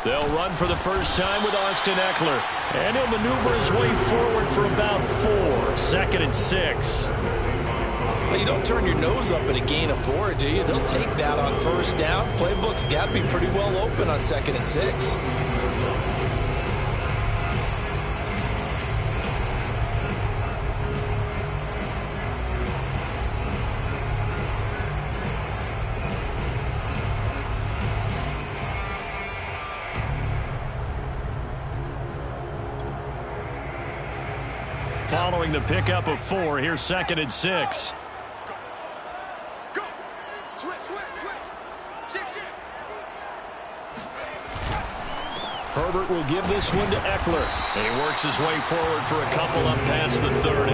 They'll run for the first time with Austin Eckler. And he'll maneuver his way forward for about 4. 2nd and 6. Well, you don't turn your nose up at a gain of 4, do you? They'll take that on first down. Playbook's got to be pretty well open on 2nd and 6. Following the pickup of 4, here's 2nd and 6. Herbert will give this one to Eckler. And he works his way forward for a couple up past the 30.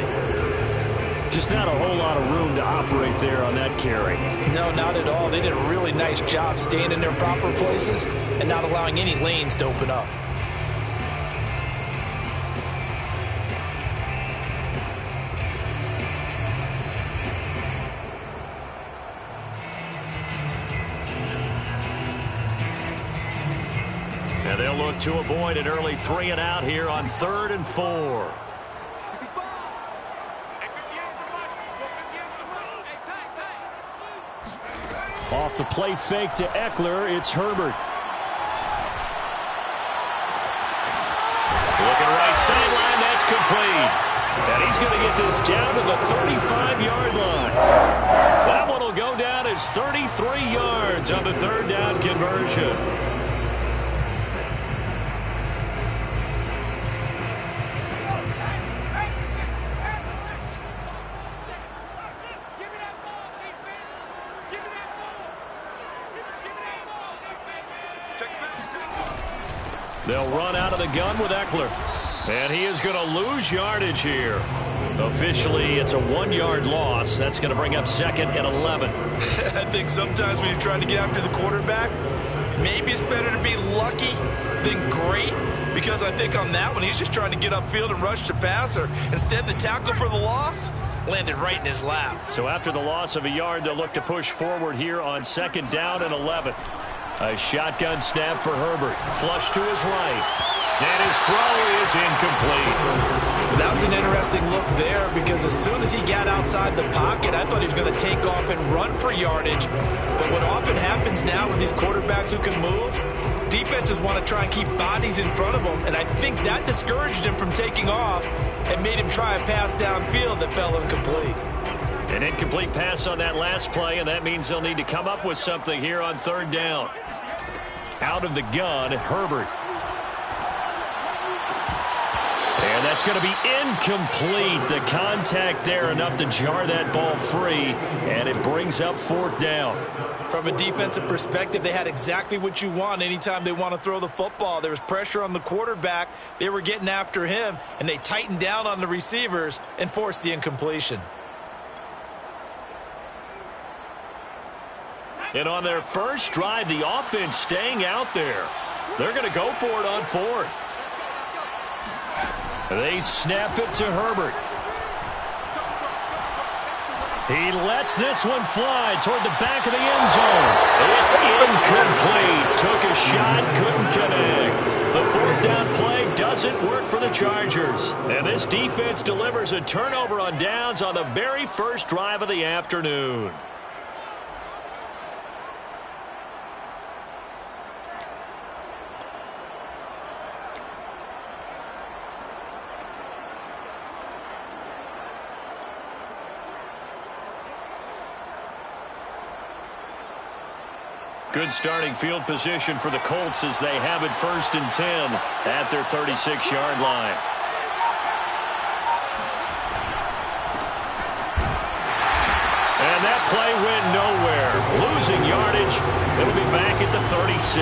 Just not a whole lot of room to operate there on that carry. No, not at all. They did a really nice job staying in their proper places and not allowing any lanes to open up. And they'll look to avoid an early 3 and out here on 3rd and 4. Off the play fake to Eckler, it's Herbert. Looking right sideline, that's complete. And he's going to get this down to the 35-yard line. That one will go down as 33 yards on the 3rd down conversion. They'll run out of the gun with Eckler. And he is going to lose yardage here. Officially, it's a 1-yard loss. That's going to bring up 2nd and 11. I think sometimes when you're trying to get after the quarterback, maybe it's better to be lucky than great. Because I think on that one, he's just trying to get upfield and rush the passer. Instead, the tackle for the loss landed right in his lap. So after the loss of a yard, they'll look to push forward here on 2nd down and 11. A shotgun snap for Herbert. Flush to his right. And his throw is incomplete. That was an interesting look there because as soon as he got outside the pocket, I thought he was going to take off and run for yardage. But what often happens now with these quarterbacks who can move, defenses want to try and keep bodies in front of them. And I think that discouraged him from taking off and made him try a pass downfield that fell incomplete. An incomplete pass on that last play, and that means they'll need to come up with something here on 3rd down. Out of the gun, Herbert. And that's going to be incomplete. The contact there enough to jar that ball free, and it brings up 4th down. From a defensive perspective, they had exactly what you want anytime they want to throw the football. There was pressure on the quarterback. They were getting after him, and they tightened down on the receivers and forced the incompletion. And on their first drive, the offense staying out there. They're going to go for it on 4th. They snap it to Herbert. He lets this one fly toward the back of the end zone. It's incomplete. Took a shot, couldn't connect. The 4th down play doesn't work for the Chargers. And this defense delivers a turnover on downs on the very first drive of the afternoon. Good starting field position for the Colts as they have it 1st and 10 at their 36-yard line. And that play went nowhere. Losing yardage. It'll be back at the 36.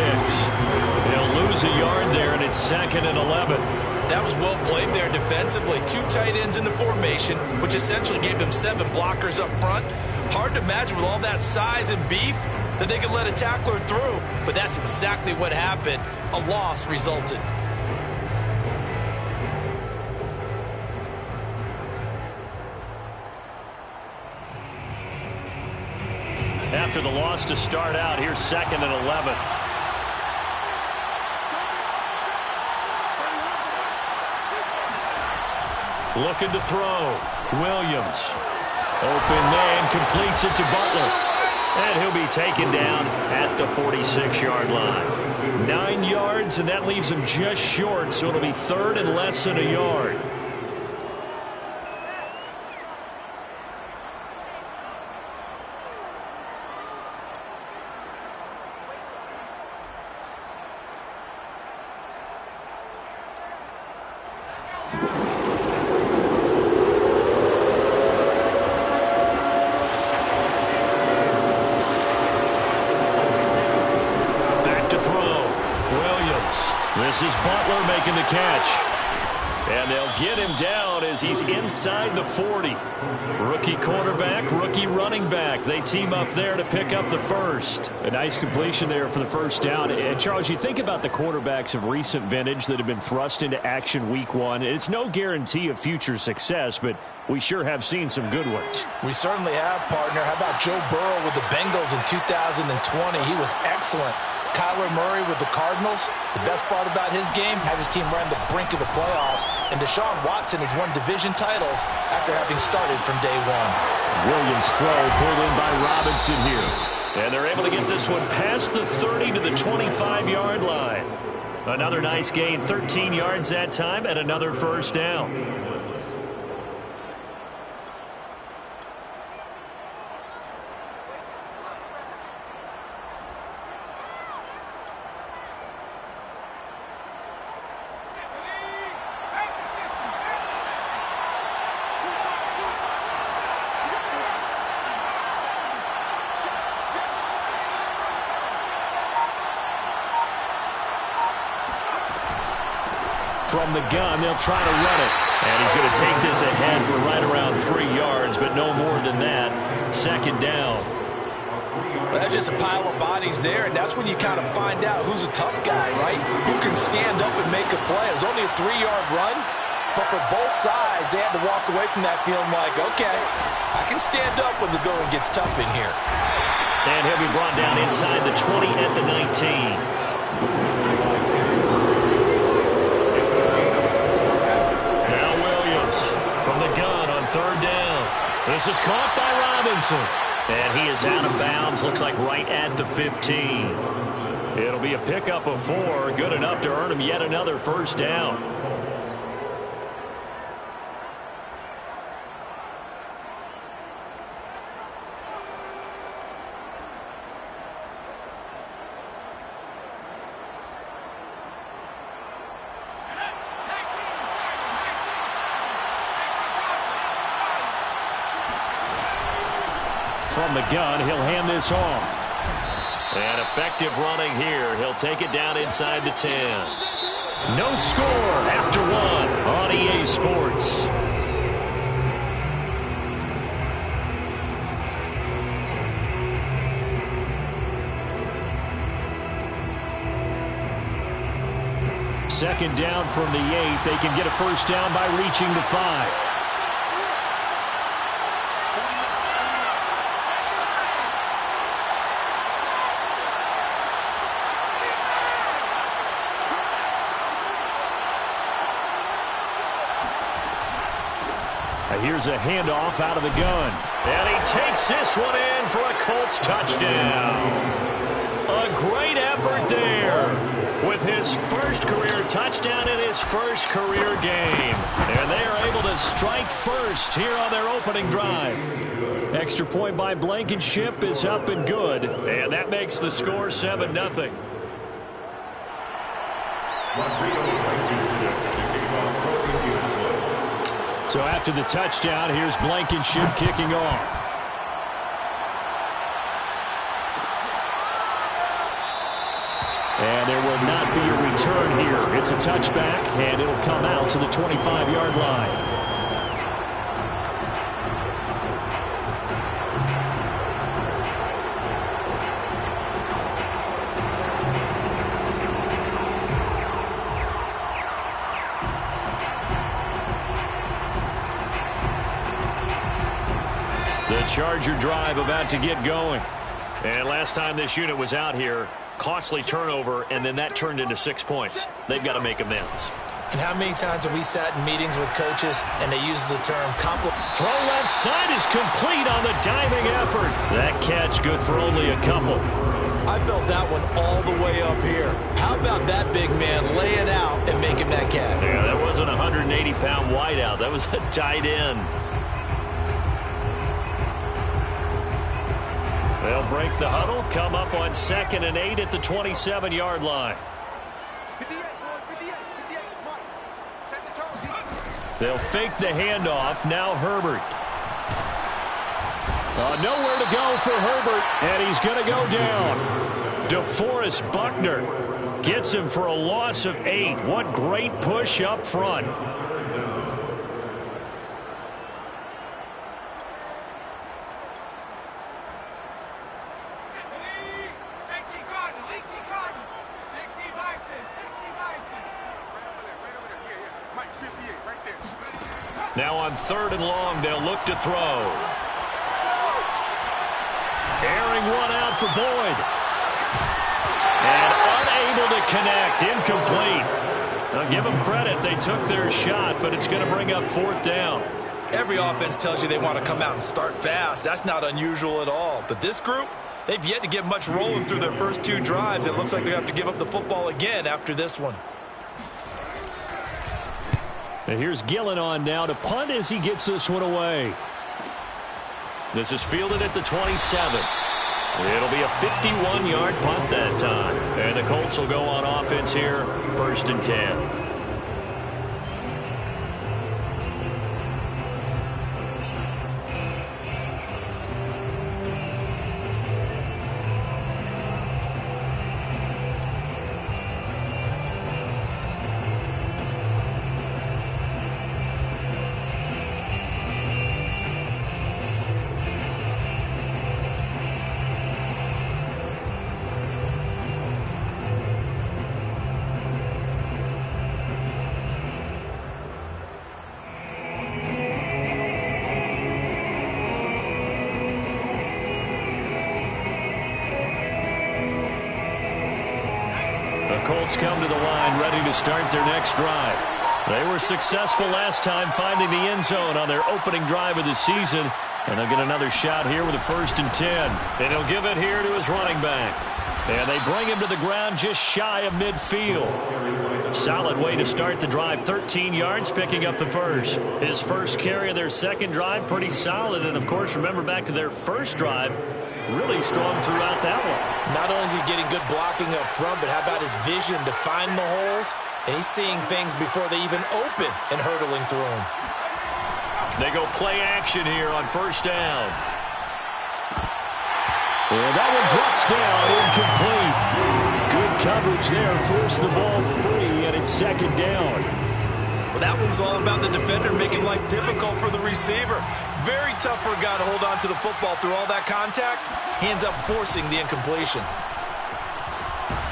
They'll lose a yard there, and it's 2nd and 11. That was well played there defensively. 2 tight ends in the formation, which essentially gave them 7 blockers up front. Hard to imagine with all that size and beef that they could let a tackler through, but that's exactly what happened. A loss resulted. After the loss to start out, here's 2nd and 11. Looking to throw. Williams. Open man, completes it to Butler. And he'll be taken down at the 46-yard line. 9 yards, and that leaves him just short, so it'll be third and less than a yard. This is Butler making the catch. And they'll get him down as he's inside the 40. Rookie quarterback, rookie running back. They team up there to pick up the first. A nice completion there for the first down. And Charles, you think about the quarterbacks of recent vintage that have been thrust into action week one. It's no guarantee of future success, but we sure have seen some good ones. We certainly have, partner. How about Joe Burrow with the Bengals in 2020? He was excellent. Kyler Murray with the Cardinals. The best part about his game, has his team right on the brink of the playoffs. And Deshaun Watson has won division titles after having started from day one. Williams throw pulled in by Robinson here. And they're able to get this one past the 30 to the 25-yard line. Another nice gain, 13 yards that time, and another first down. From the gun, they'll try to run it. And he's going to take this ahead for right around 3 yards, but no more than that. Second down. Well, that's just a pile of bodies there, and that's when you kind of find out who's a tough guy, right? Who can stand up and make a play. It was only a 3-yard run, but for both sides, they had to walk away from that feeling like, okay, I can stand up when the going gets tough in here. And he'll be brought down inside the 20 at the 19. From the gun on third down. This is caught by Robinson. And he is out of bounds, looks like right at the 15. It'll be a pickup of 4, good enough to earn him yet another first down. From the gun, he'll hand this off. And effective running here. He'll take it down inside the 10. No score after 1 on EA Sports. Second down from the 8. They can get a first down by reaching the 5. Here's a handoff out of the gun. And he takes this one in for a Colts touchdown. A great effort there with his first career touchdown in his first career game. And they are able to strike first here on their opening drive. Extra point by Blankenship is up and good. And that makes the score 7-0. So after the touchdown, here's Blankenship kicking off. And there will not be a return here. It's a touchback, and it'll come out to the 25-yard line. The Charger drive about to get going. And last time this unit was out here, costly turnover, and then that turned into 6 points. They've got to make amends. And how many times have we sat in meetings with coaches and they use the term compliment? Throw left side is complete on the diving effort. That catch good for only a couple. I felt that one all the way up here. How about that big man laying out and making that catch? Yeah, that wasn't a 180-pound wideout. That was a tight end. They'll break the huddle, come up on 2nd and 8 at the 27-yard line. They'll fake the handoff. Now Herbert. Nowhere to go for Herbert, and he's going to go down. DeForest Buckner gets him for a loss of 8. What great push up front. Now on 3rd and long, they'll look to throw. Airing one out for Boyd. And unable to connect. Incomplete. Now give them credit. They took their shot, but it's going to bring up 4th down. Every offense tells you they want to come out and start fast. That's not unusual at all. But this group, they've yet to get much rolling through their first 2 drives. It looks like they have to give up the football again after this one. And here's Gillen on now to punt as he gets this one away. This is fielded at the 27. It'll be a 51-yard punt that time. And the Colts will go on offense here, 1st and 10. Colts come to the line ready to start their next drive. They were successful last time finding the end zone on their opening drive of the season. And they'll get another shot here with a 1st and 10. And he'll give it here to his running back. And they bring him to the ground just shy of midfield. Solid way to start the drive. 13 yards, picking up the first. His first carry of their second drive, pretty solid. And, of course, remember back to their first drive, really strong throughout that one. Not only is he getting good blocking up front, but how about his vision to find the holes? And he's seeing things before they even open and hurdling through them. They go play action here on 1st down. And that one drops down, incomplete. Good coverage there, forced the ball free, and it's 2nd down. Well, that one was all about the defender making life difficult for the receiver. Very tough for a guy to hold on to the football through all that contact. He ends up forcing the incompletion.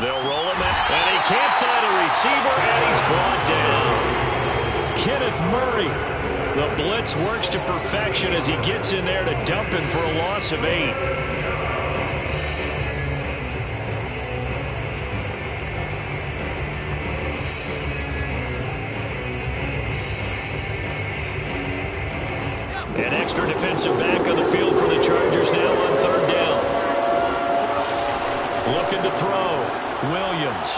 They'll roll him in, and he can't find a receiver, and he's brought down. Kenneth Murray. The blitz works to perfection as he gets in there to dump him for a loss of 8. An extra defensive back on the field for the Chargers now on 3rd down. Looking to throw. Williams.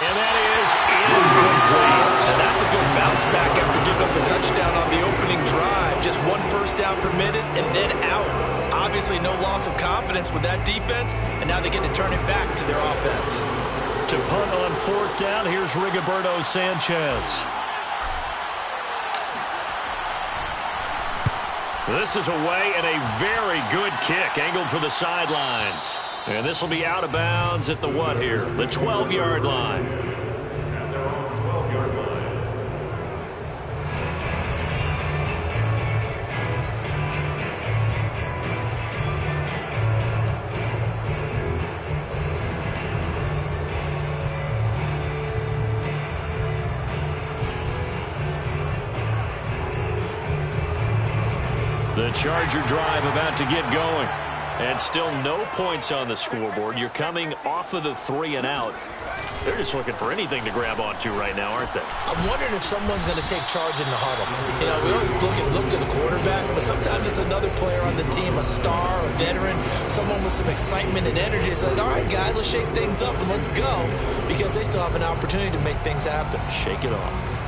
And that is incomplete. Now that's a good bounce back after giving up a touchdown on the opening drive. Just 1 first down permitted and then out. Obviously no loss of confidence with that defense, and now they get to turn it back to their offense. To punt on 4th down, here's Rigoberto Sanchez. This is away and a very good kick angled for the sidelines. And this will be out of bounds at the what here? The 12-yard line. The Charger drive about to get going. And still no points on the scoreboard. You're coming off of the 3 and out. They're just looking for anything to grab onto right now, aren't they? I'm wondering if someone's going to take charge in the huddle. You know, we always look to the quarterback, but sometimes it's another player on the team, a star, a veteran, someone with some excitement and energy. It's like, all right, guys, let's shake things up and let's go, because they still have an opportunity to make things happen. Shake it off.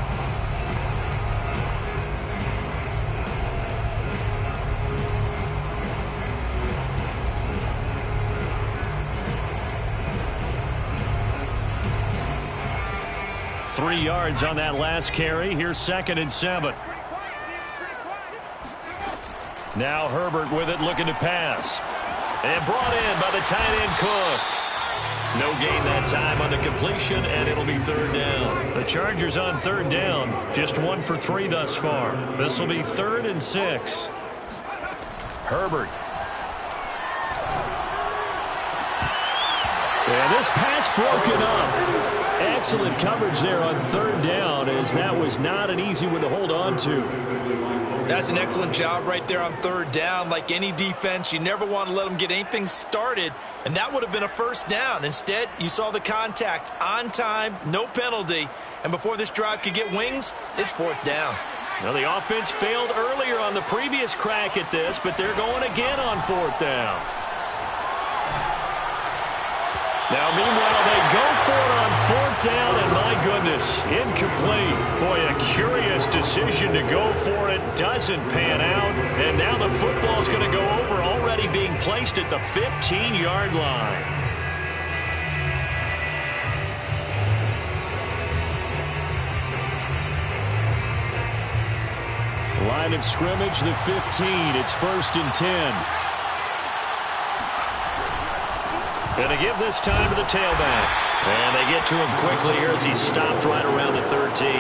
Three yards on that last carry. Here's 2nd and 7. Now Herbert with it, looking to pass. And brought in by the tight end Cook. No gain that time on the completion, and it'll be 3rd down. The Chargers on 3rd down. Just 1 for 3 thus far. This will be 3rd and 6. Herbert. And this pass broken up. Excellent coverage there on 3rd down, as that was not an easy one to hold on to. That's an excellent job right there on 3rd down. Like any defense, you never want to let them get anything started, and that would have been a 1st down. Instead, you saw the contact on time, no penalty, and before this drive could get wings, it's 4th down. Now, the offense failed earlier on the previous crack at this, but they're going again on 4th down. Now, meanwhile, they go for it on 4th down, and my goodness, incomplete. Boy, a curious decision to go for it. Doesn't pan out, and now the football's going to go over, already being placed at the 15-yard line. Line of scrimmage, the 15. It's 1st and 10. Going to give this time to the tailback. And they get to him quickly here as he's stopped right around the 13.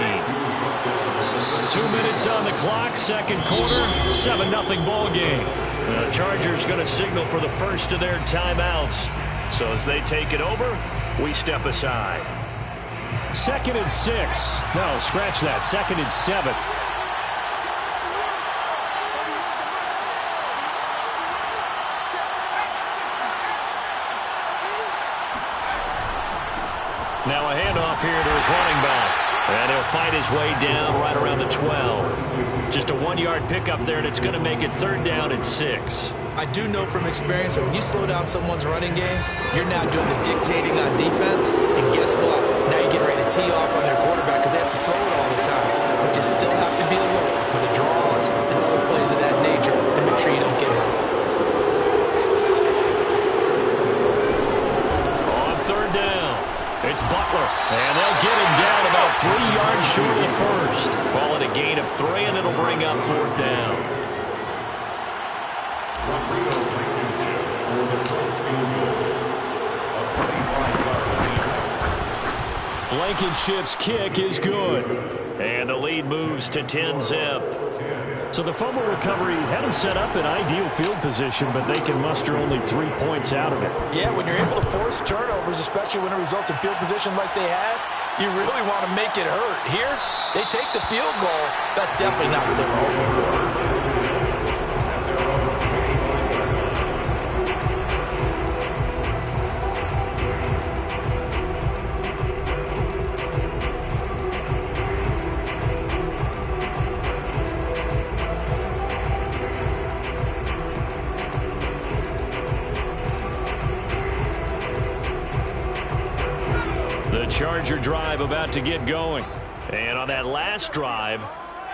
2 minutes on the clock, 2nd quarter, 7-0 ball game. The Chargers going to signal for the first of their timeouts. So as they take it over, we step aside. 2nd and 6. No, scratch that. 2nd and 7. Now a handoff here to his running back. And he'll fight his way down right around the 12. Just a 1-yard pickup there, and it's going to make it 3rd down and 6. I do know from experience that when you slow down someone's running game, you're now doing the dictating on defense. And guess what? Now you're getting ready to tee off on their quarterback because they have to throw it all the time. But you still have to be alert for the draws and other plays of that nature to make sure you don't get hurt. On 3rd down. It's Butler, and they'll get him down about 3 yards short of the first. Ball at a gain of 3, and it'll bring up 4th down. Blankenship's kick is good, and the lead moves to 10-zip. So the fumble recovery had them set up in ideal field position, but they can muster only 3 points out of it. Yeah, when you're able to force turnovers, especially when it results in field position like they had, you really want to make it hurt. Here, they take the field goal. That's definitely not what they were hoping for. Charger drive about to get going. And on that last drive,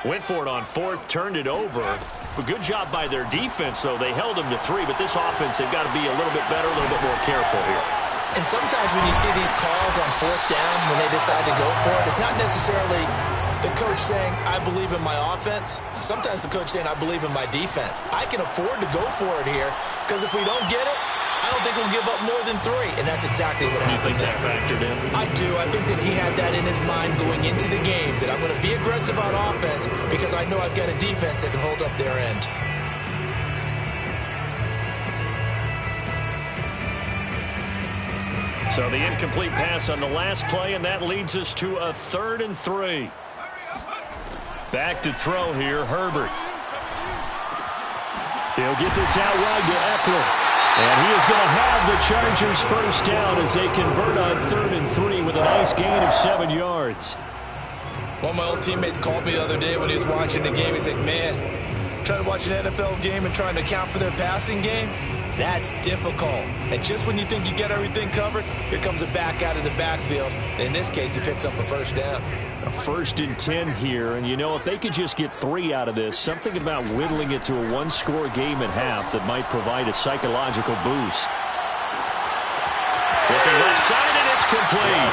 went for it on 4th, turned it over. But good job by their defense, though. They held them to 3, but this offense, they've got to be a little bit better, a little bit more careful here. And sometimes when you see these calls on 4th down, when they decide to go for it, it's not necessarily the coach saying, I believe in my offense. Sometimes the coach saying, I believe in my defense. I can afford to go for it here, because if we don't get it, I don't think we'll give up more than 3, and that's exactly what happened there. You think that factored in? I do. I think that he had that in his mind going into the game, that I'm going to be aggressive on offense because I know I've got a defense that can hold up their end. So the incomplete pass on the last play, and that leads us to a 3rd and 3. Back to throw here, Herbert. He'll get this out wide to Eckler. And he is going to have the Chargers first down as they convert on 3rd and 3 with a nice gain of 7 yards. One of my old teammates called me the other day when he was watching the game. He's like, man, trying to watch an NFL game and trying to account for their passing game, that's difficult. And just when you think you get everything covered, here comes a back out of the backfield. And in this case, he picks up a first down. A 1st and 10 here, and you know, if they could just get 3 out of this, something about whittling it to a 1-score game at half that might provide a psychological boost. Looking left side, and it's complete.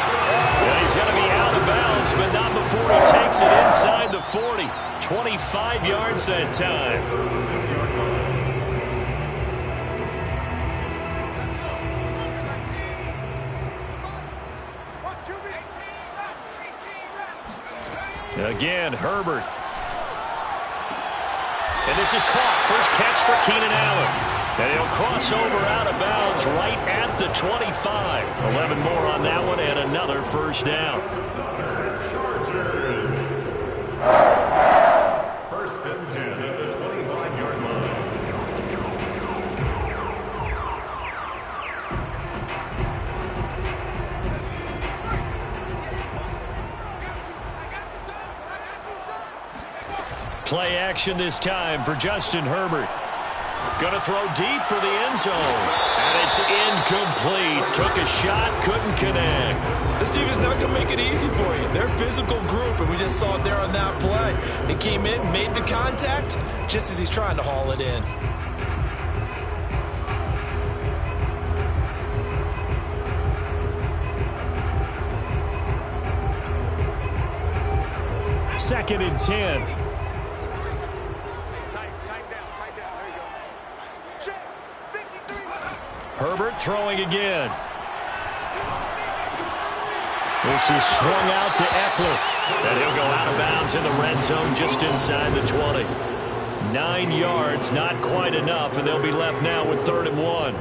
And he's going to be out of bounds, but not before he takes it inside the 40. 25 yards that time. Again, Herbert. And this is caught. First catch for Keenan Allen. And he'll cross over out of bounds right at the 25. 11 more on that one and another first down. Chargers. 1st and 10 at the 25-yard line. Play action this time for Justin Herbert. Going to throw deep for the end zone. And it's incomplete. Took a shot, couldn't connect. This defense is not going to make it easy for you. They're a physical group, and we just saw it there on that play. They came in, made the contact, just as he's trying to haul it in. Second and 10. Herbert throwing again. This is swung out to Eckler. And he'll go out of bounds in the red zone just inside the 20. 9 yards, not quite enough, and they'll be left now with 3rd and 1.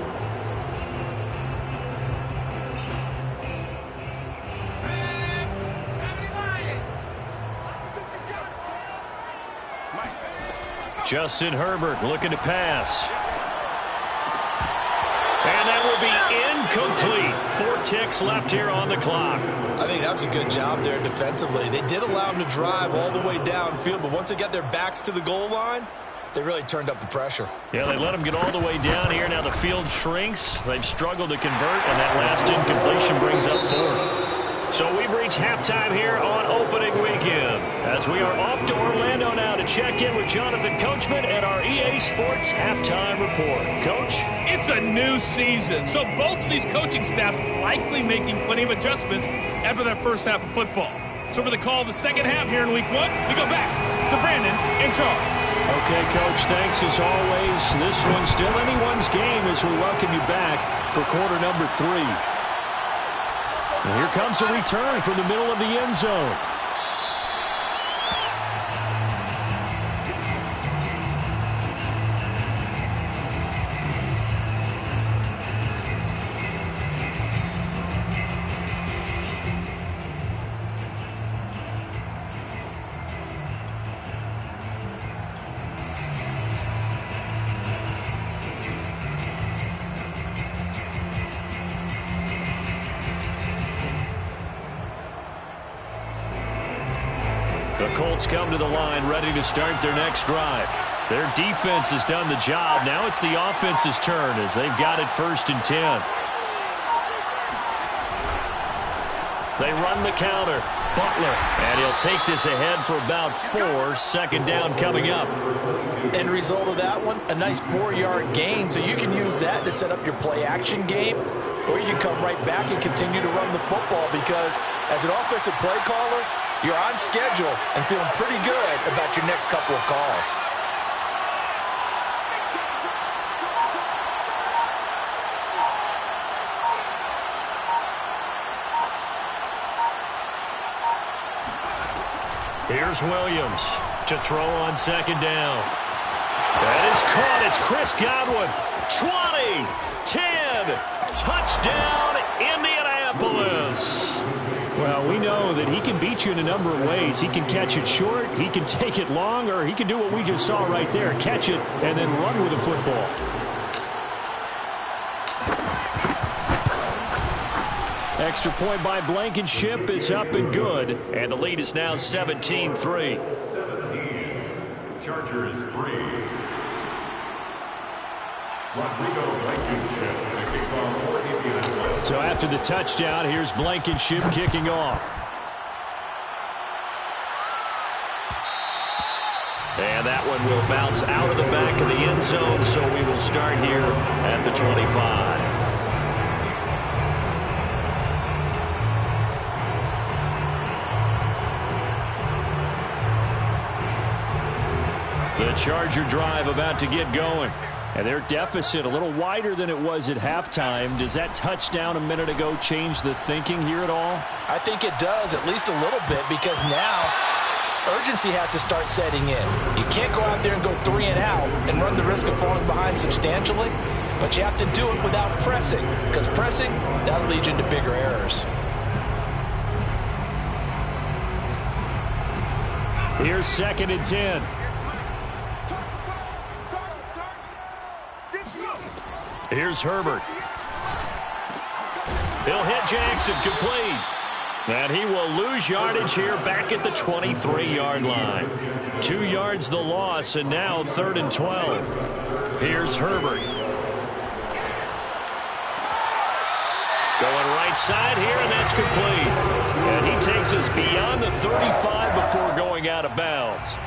Justin Herbert looking to pass. And that will be incomplete. 4 ticks left here on the clock. I think that was a good job there defensively. They did allow them to drive all the way downfield, but once they got their backs to the goal line, they really turned up the pressure. Yeah, they let them get all the way down here. Now the field shrinks. They've struggled to convert, and that last incompletion brings up 4th. So we've reached halftime here on opening weekend as we are off to Orlando now to check in with Jonathan Coachman and our EA Sports halftime report. Coach? It's a new season, so both of these coaching staffs likely making plenty of adjustments after that first half of football. So for the call of the second half here in week 1, we go back to Brandon and Charles. Okay, Coach, thanks as always. This one's still anyone's game as we welcome you back for quarter number 3. And here comes a return from the middle of the end zone. The Colts come to the line ready to start their next drive. Their defense has done the job. Now it's the offense's turn as they've got it 1st and 10. They run the counter. Butler. And he'll take this ahead for about 4. 2nd down coming up. End result of that one, a nice 4-yard gain. So you can use that to set up your play-action game, or you can come right back and continue to run the football because as an offensive play caller, you're on schedule and feeling pretty good about your next couple of calls. Here's Williams to throw on 2nd down. That is caught. It's Chris Godwin. 20, 10, touchdown, Indianapolis. Well, we know that he can beat you in a number of ways. He can catch it short, he can take it long, or he can do what we just saw right there, catch it and then run with the football. Extra point by Blankenship is up and good. And the lead is now 17-3. 17. Chargers 3. Rodrigo Blankenship to kick off for Indianapolis. So after the touchdown, here's Blankenship kicking off. And that one will bounce out of the back of the end zone, so we will start here at the 25. The Charger drive about to get going. And their deficit a little wider than it was at halftime. Does that touchdown a minute ago change the thinking here at all? I think it does, at least a little bit, because now urgency has to start setting in. You can't go out there and go 3 and out and run the risk of falling behind substantially, but you have to do it without pressing, because pressing, that'll lead you into bigger errors. Here's 2nd and 10. Here's Herbert. He'll hit Jackson, complete. And he will lose yardage here back at the 23-yard line. 2 yards the loss, and now 3rd and 12. Here's Herbert. Going right side here, and that's complete. And he takes us beyond the 35 before going out of bounds.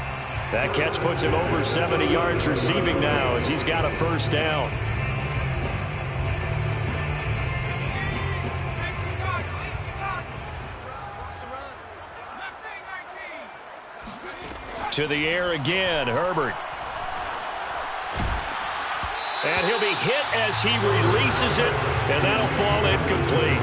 That catch puts him over 70 yards receiving now as he's got a 1st down. To the air again, Herbert. And he'll be hit as he releases it, and that'll fall incomplete.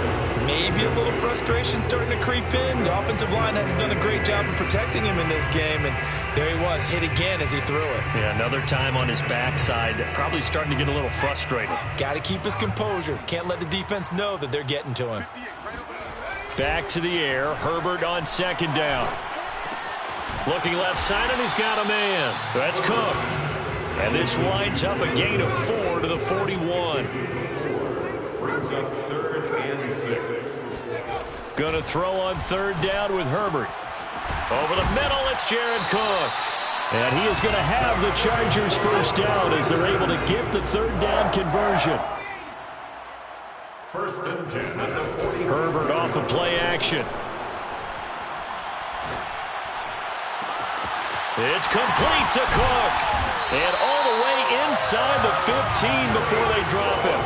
Maybe a little frustration starting to creep in. The offensive line hasn't done a great job of protecting him in this game, and there he was, hit again as he threw it. Yeah, another time on his backside, probably starting to get a little frustrated. Got to keep his composure. Can't let the defense know that they're getting to him. Back to the air, Herbert on 2nd down. Looking left side, and he's got a man. That's Cook. And this winds up a gain of 4 to the 41. Brings up 3rd and 6. Going to throw on 3rd down with Herbert. Over the middle, it's Jared Cook. And he is going to have the Chargers' 1st down as they're able to get the 3rd down conversion. 1st and 10 at the 40. Herbert off the play action. It's complete to Cook. And all the way inside the 15 before they drop him.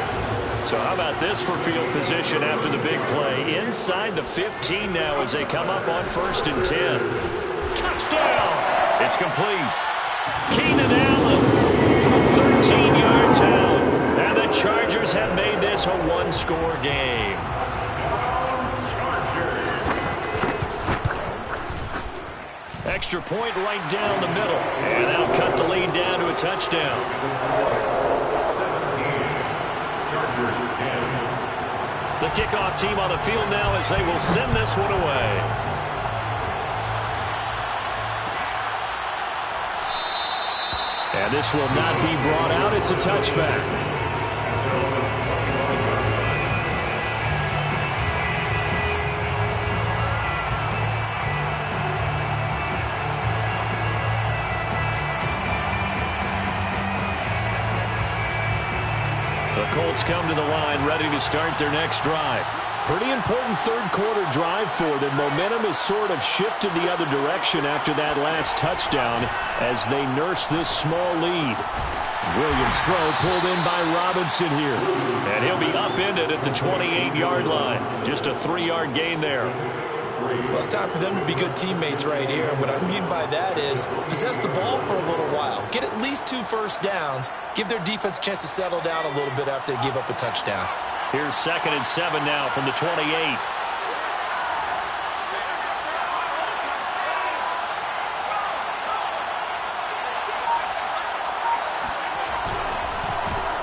So how about this for field position after the big play? Inside the 15 now as they come up on 1st and 10. Touchdown! It's complete. Keenan Allen from 13 yards out. And the Chargers have made this a 1-score game. Extra point right down the middle. And that'll cut the lead down to a touchdown. 17. Chargers 10. The kickoff team on the field now as they will send this one away. And this will not be brought out. It's a touchback. Colts come to the line ready to start their next drive. Pretty important 3rd quarter drive for them. Momentum has sort of shifted the other direction after that last touchdown as they nurse this small lead. Williams' throw pulled in by Robinson here. And he'll be upended at the 28-yard line. Just a 3-yard gain there. Well, it's time for them to be good teammates right here. And what I mean by that is possess the ball for a little while. Get at least 2 first downs. Give their defense a chance to settle down a little bit after they give up a touchdown. Here's 2nd and 7 now from the 28.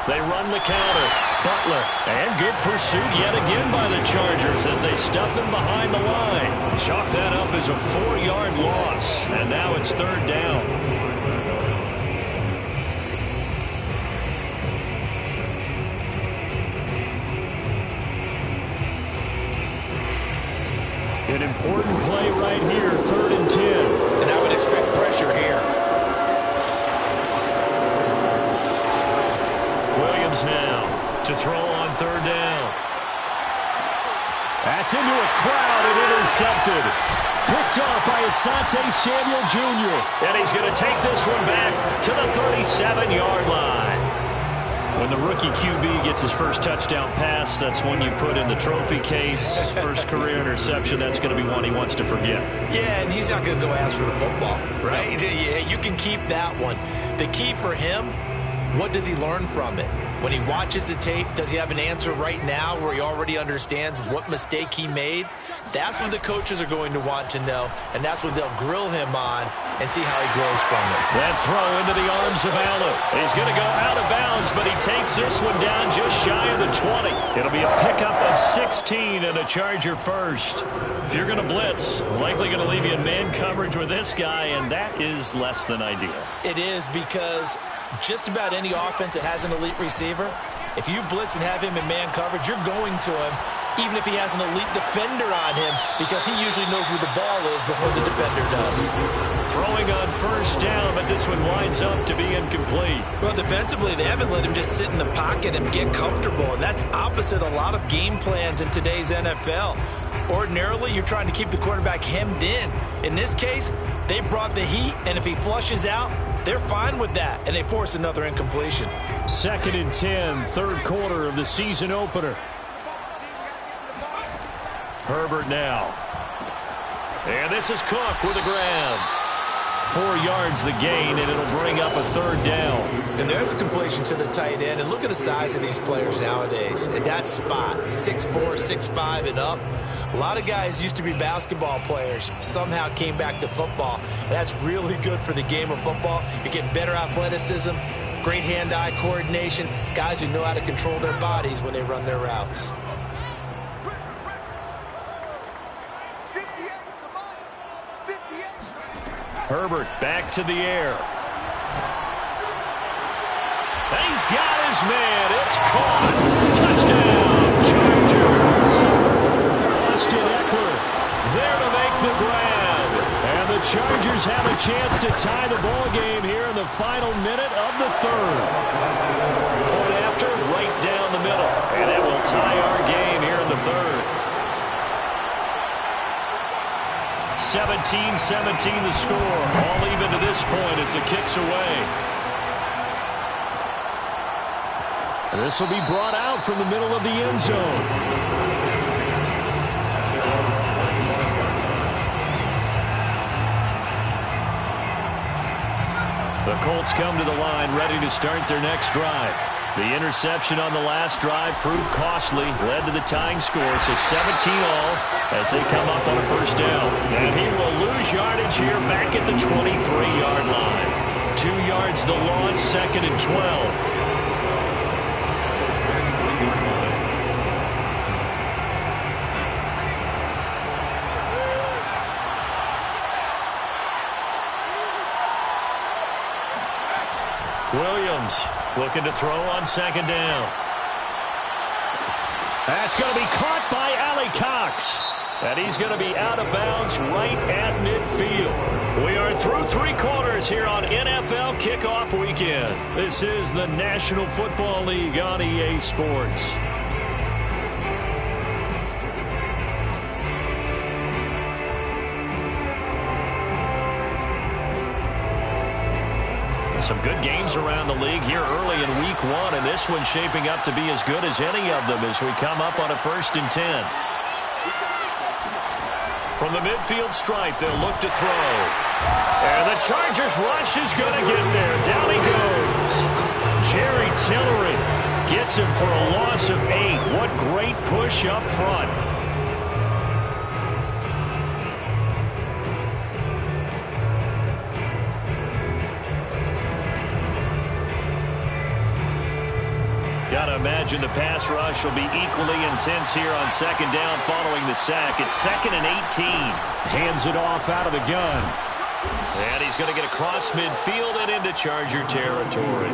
They run the counter. Butler. And good pursuit yet again by the Chargers as they stuff him behind the line. Chalk that up as a 4-yard loss. And now it's 3rd down. An important play right here, 3rd and 10. And I would expect pressure here. Williams now to throw on 3rd down. That's into a crowd and intercepted. Picked off by Asante Samuel Jr. And he's going to take this one back to the 37-yard line. When the rookie QB gets his first touchdown pass, that's when you put in the trophy case. First career interception, that's going to be one he wants to forget. Yeah, and he's not going to go ask for the football, right? Yeah, you can keep that one. The key for him, what does he learn from it? When he watches the tape, does he have an answer right now where he already understands what mistake he made? That's what the coaches are going to want to know, and that's what they'll grill him on and see how he grows from it. That throw into the arms of Allen. He's going to go out of bounds, but he takes this one down just shy of the 20. It'll be a pickup of 16 and a Charger first. If you're going to blitz, likely going to leave you in man coverage with this guy, and that is less than ideal. It is, because just about any offense that has an elite receiver, if you blitz and have him in man coverage, you're going to him, even if he has an elite defender on him, because he usually knows where the ball is before the defender does. Throwing on 1st down, but this one winds up to be incomplete. Well, defensively, they haven't let him just sit in the pocket and get comfortable, and that's opposite a lot of game plans in today's NFL. Ordinarily, you're trying to keep the quarterback hemmed in. In this case, they brought the heat, and if he flushes out, they're fine with that, and they force another incompletion. 2nd and 10, 3rd quarter of the season opener. Herbert now. And this is Cook with the ground. 4 yards the gain, and it'll bring up a 3rd down. And there's a completion to the tight end. And look at the size of these players nowadays. At that spot, 6'4", 6'5", and up. A lot of guys used to be basketball players, somehow came back to football. And that's really good for the game of football. You're getting better athleticism, great hand-eye coordination, guys who know how to control their bodies when they run their routes. Herbert back to the air. And he's got his man. It's caught. Touchdown, Chargers. Austin Eckler there to make the grab. And the Chargers have a chance to tie the ball game here in the final minute of the 3rd. Point after, right down the middle. And it will tie our game here in the 3rd. 17-17 the score. All even to this point as the kick's away. This will be brought out from the middle of the end zone. The Colts come to the line ready to start their next drive. The interception on the last drive proved costly, led to the tying score. So 17-all as they come up on a 1st down. And he will lose yardage here back at the 23-yard line. 2 yards the loss, 2nd and 12. Williams looking to throw on 2nd down. That's going to be caught by Ali Cox. And he's going to be out of bounds right at midfield. We are through 3 quarters here on NFL Kickoff Weekend. This is the National Football League on EA Sports. Some good games around the league here early in week 1, and this one's shaping up to be as good as any of them as we come up on a 1st and 10. From the midfield stripe, they'll look to throw. And the Chargers rush is going to get there. Down he goes. Jerry Tillery gets him for a loss of 8. What great push up front. Got to imagine the pass rush will be equally intense here on 2nd down following the sack. It's 2nd and 18. Hands it off out of the gun. And he's going to get across midfield and into Charger territory.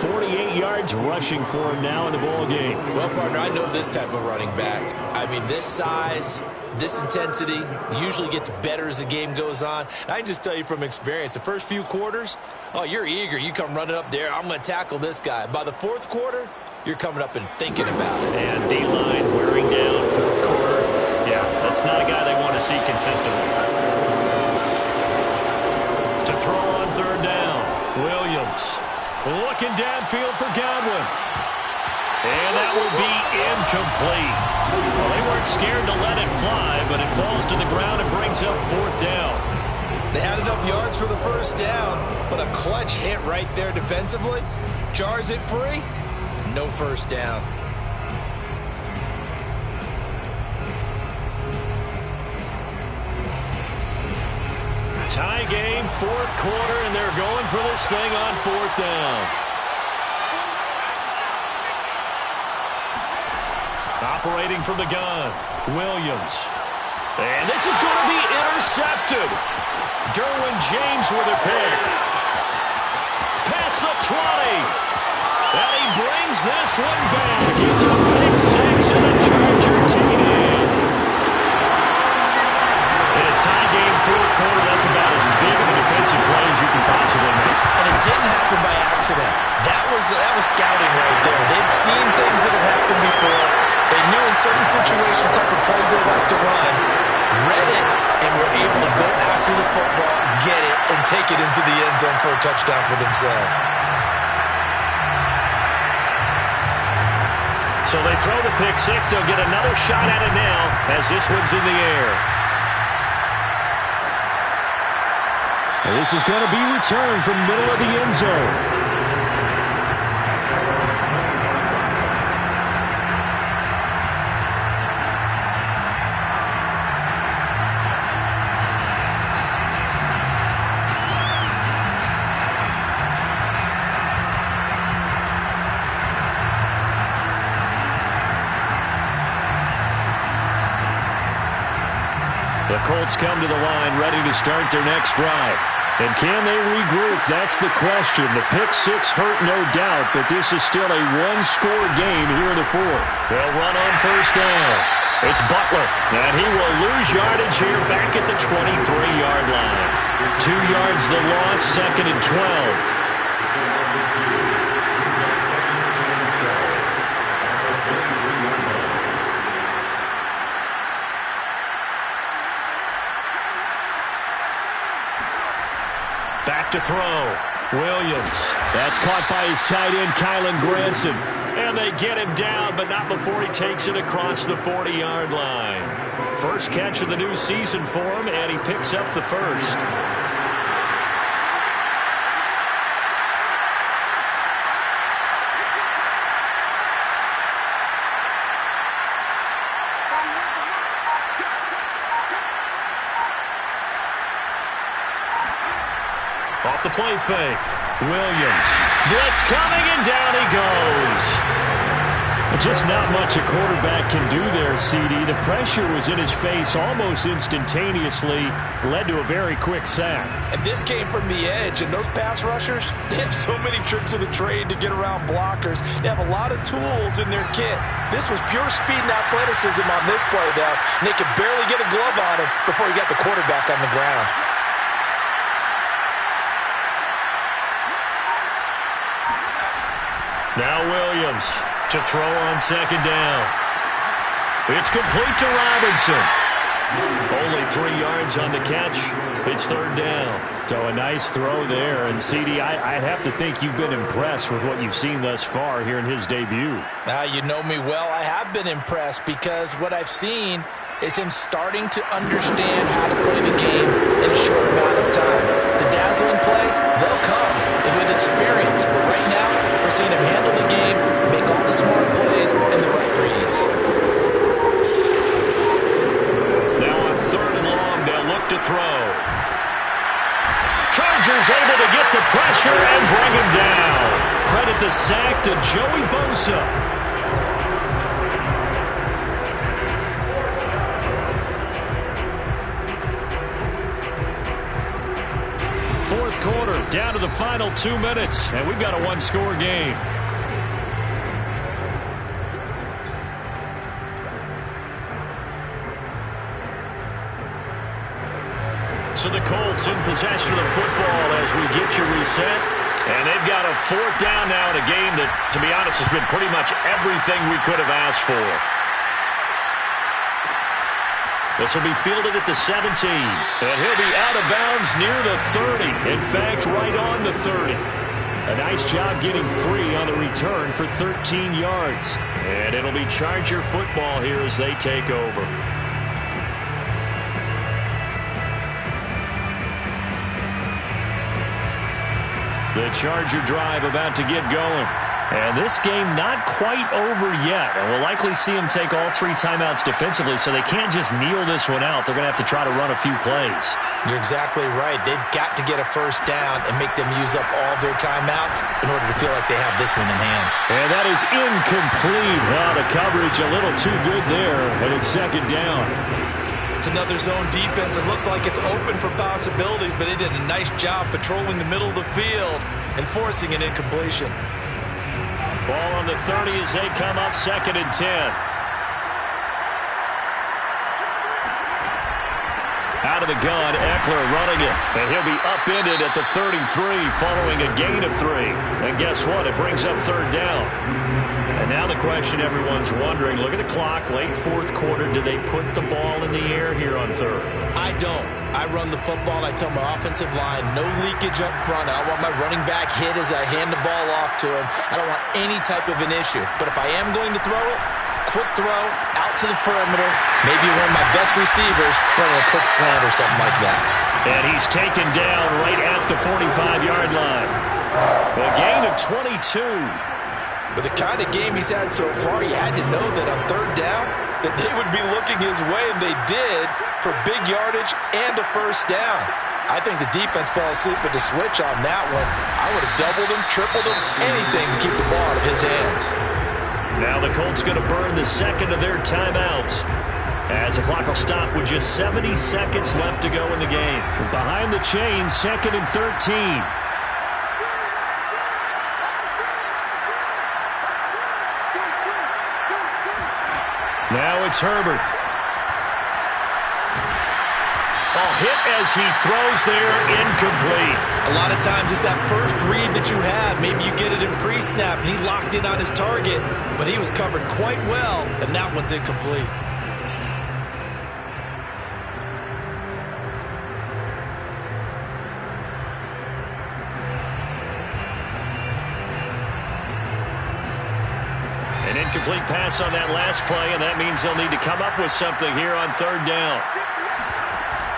48 yards rushing for him now in the ball game. Well, partner, I know this type of running back. I mean, this size, this intensity usually gets better as the game goes on. And I can just tell you from experience, the first few quarters, oh, you're eager. You come running up there, I'm going to tackle this guy. By the fourth quarter, you're coming up and thinking about it. And D-line wearing down fourth quarter. Yeah, that's not a guy they want to see consistently. To throw on third down, Williams looking downfield for Godwin. And that will be incomplete. Well, they weren't scared to let it fly, but it falls to the ground and brings up fourth down. They had enough yards for the first down, but a clutch hit right there defensively. Jars it free, no first down. Tie game, fourth quarter, and they're going for this thing on fourth down. Operating from the gun, Williams. And this is going to be intercepted. Derwin James with a pick. Past the 20. And he brings this one back. It's a big six and a Charger TD. In a tie game, fourth quarter, that's about as big of a defensive play as you can possibly make. And it didn't happen by accident. That was scouting right there. They've seen things that have happened before. They knew in certain situations type of plays they like to run, read it, and were able to go after the football, get it, and take it into the end zone for a touchdown for themselves. So they throw the pick six. They'll get another shot at it now as this one's in the air. And this is going to be returned from middle of the end zone. The Colts come to the line ready to start their next drive. And can they regroup? That's the question. The pick six hurt, no doubt, but this is still a one-score game here in the fourth. They'll run on first down. It's Butler, and he will lose yardage here back at the 23-yard line. 2 yards the loss, second and 12. Back to throw. Williams. That's caught by his tight end, Kylen Granson. And they get him down, but not before he takes it across the 40-yard line. First catch of the new season for him, and he picks up the first. Off the play fake. Williams. Blitz coming, and down he goes. Just not much a quarterback can do there, CD. The pressure was in his face almost instantaneously. Led to a very quick sack. And this came from the edge, and those pass rushers, they have so many tricks of the trade to get around blockers. They have a lot of tools in their kit. This was pure speed and athleticism on this play, though. And they could barely get a glove on him before he got the quarterback on the ground. Now Williams to throw on second down. It's complete to Robinson. Only 3 yards on the catch. It's third down. So a nice throw there. And, CD, I have to think you've been impressed with what you've seen thus far here in his debut. Now, you know me well. I have been impressed because what I've seen is him starting to understand how to play the game in a short amount of time. The dazzling plays, they'll come with experience. But right now, we're seeing him handle the game, make all the smart plays, and the right reads. Now on third and long, they'll look to throw. Chargers able to get the pressure and bring him down. Credit the sack to Joey Bosa. Down to the final 2 minutes, and we've got a one-score game. So the Colts in possession of the football as we get you reset. And they've got a fourth down now in a game that, to be honest, has been pretty much everything we could have asked for. This will be fielded at the 17. And he'll be out of bounds near the 30. In fact, right on the 30. A nice job getting free on the return for 13 yards. And it'll be Charger football here as they take over. The Charger drive about to get going. And this game not quite over yet. And we'll likely see them take all 3 timeouts defensively, so they can't just kneel this one out. They're going to have to try to run a few plays. You're exactly right. They've got to get a first down and make them use up all their timeouts in order to feel like they have this one in hand. And that is incomplete. Wow, the coverage a little too good there, and it's second down. It's another zone defense. It looks like it's open for possibilities, but they did a nice job patrolling the middle of the field and forcing an incompletion. Ball on the 30 as they come up, 2nd and 10. Out of the gun, Eckler running it. And he'll be upended at the 33 following a gain of 3. And guess what? It brings up 3rd down. And now the question everyone's wondering, look at the clock, late 4th quarter. Do they put the ball in the air here on 3rd? I don't. I run the football, and I tell my offensive line, no leakage up front. I don't want my running back hit as I hand the ball off to him. I don't want any type of an issue. But if I am going to throw it, quick throw, out to the perimeter, maybe one of my best receivers running a quick slant or something like that. And he's taken down right at the 45-yard line. A gain of 22. With the kind of game he's had so far, you had to know that on 3rd down, that they would be looking his way, and they did, for big yardage and a first down. I think the defense fell asleep with the switch on that one. I would have doubled him, tripled him, anything to keep the ball out of his hands. Now the Colts going to burn the 2nd of their timeouts as the clock will stop with just 70 seconds left to go in the game. Behind the chains, 2nd and 13. Now it's Herbert. Hit as he throws there, incomplete. A lot of times it's that first read that you have. Maybe you get it in pre-snap, and he locked in on his target, but he was covered quite well, and that one's incomplete. An incomplete pass on that last play, and that means they'll need to come up with something here on 3rd down.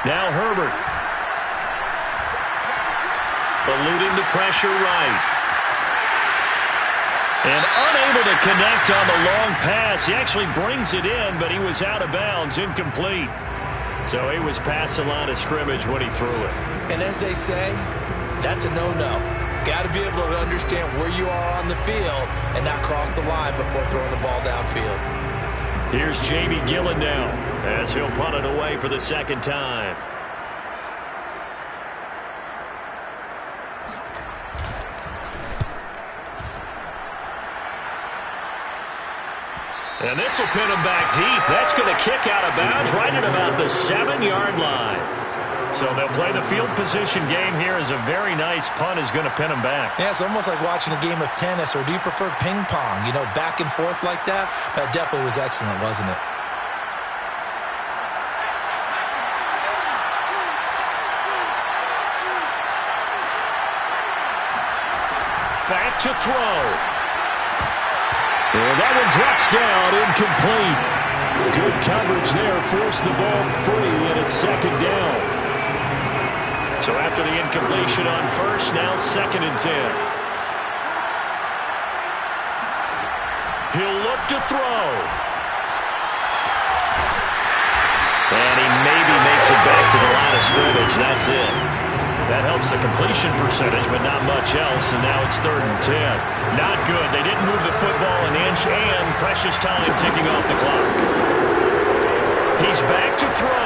Now Herbert. Eluding the pressure right. And unable to connect on the long pass. He actually brings it in, but he was out of bounds, incomplete. So he was past the line of scrimmage when he threw it. And as they say, that's a no-no. Got to be able to understand where you are on the field and not cross the line before throwing the ball downfield. Here's Jamie Gillen now as he'll punt it away for the 2nd time. And this will pin him back deep. That's going to kick out of bounds right at about the 7-yard line. So they'll play the field position game here as a very nice punt is going to pin him back. Yeah, it's almost like watching a game of tennis, or do you prefer ping pong? You know, back and forth like that? That definitely was excellent, wasn't it? Back to throw. And that one drops down, incomplete. Good coverage there, forced the ball free, and it's 2nd down. So after the incompletion on 1st, now 2nd and 10. He'll look to throw. And he maybe makes it back to the line of scrimmage. That's it. That helps the completion percentage, but not much else, and now it's 3rd and 10. Not good. They didn't move the football an inch, and precious time ticking off the clock. He's back to throw.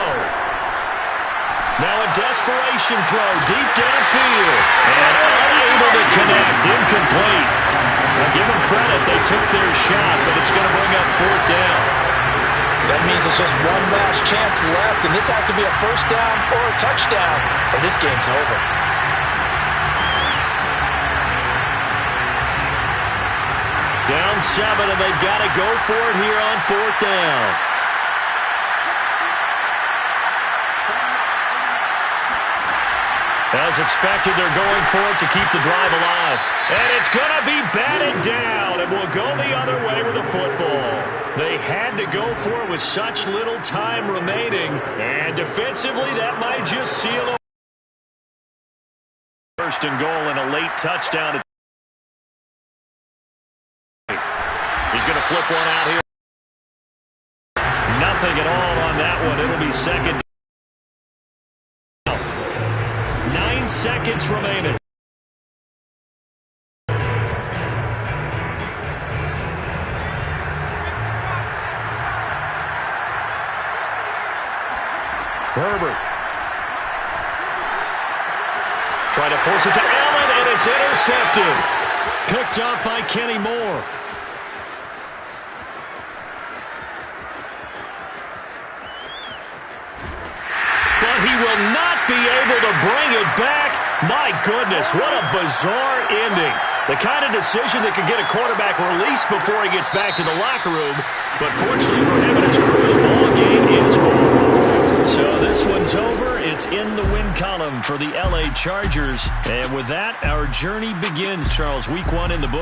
Now a desperation throw deep downfield. And unable to connect. Incomplete. Now give them credit. They took their shot, but it's going to bring up 4th down. That means it's just one last chance left, and this has to be a first down or a touchdown, or this game's over. Down 7, and they've got to go for it here on 4th down. As expected, they're going for it to keep the drive alive. And it's going to be batted down, and will go the other way with the football. They had to go for it with such little time remaining. And defensively, that might just seal it. 1st and goal and a late touchdown. He's going to flip one out here. Nothing at all on that one. It'll be 2nd. 9 seconds remaining. Herbert. Trying to force it to Allen, and it's intercepted. Picked up by Kenny Moore. But he will not be able to bring it back. My goodness, what a bizarre ending. The kind of decision that could get a quarterback released before he gets back to the locker room. But fortunately for him and his crew, the ball game is over. So this one's over. It's in the win column for the LA Chargers. And with that, our journey begins, Charles. Week 1 in the book.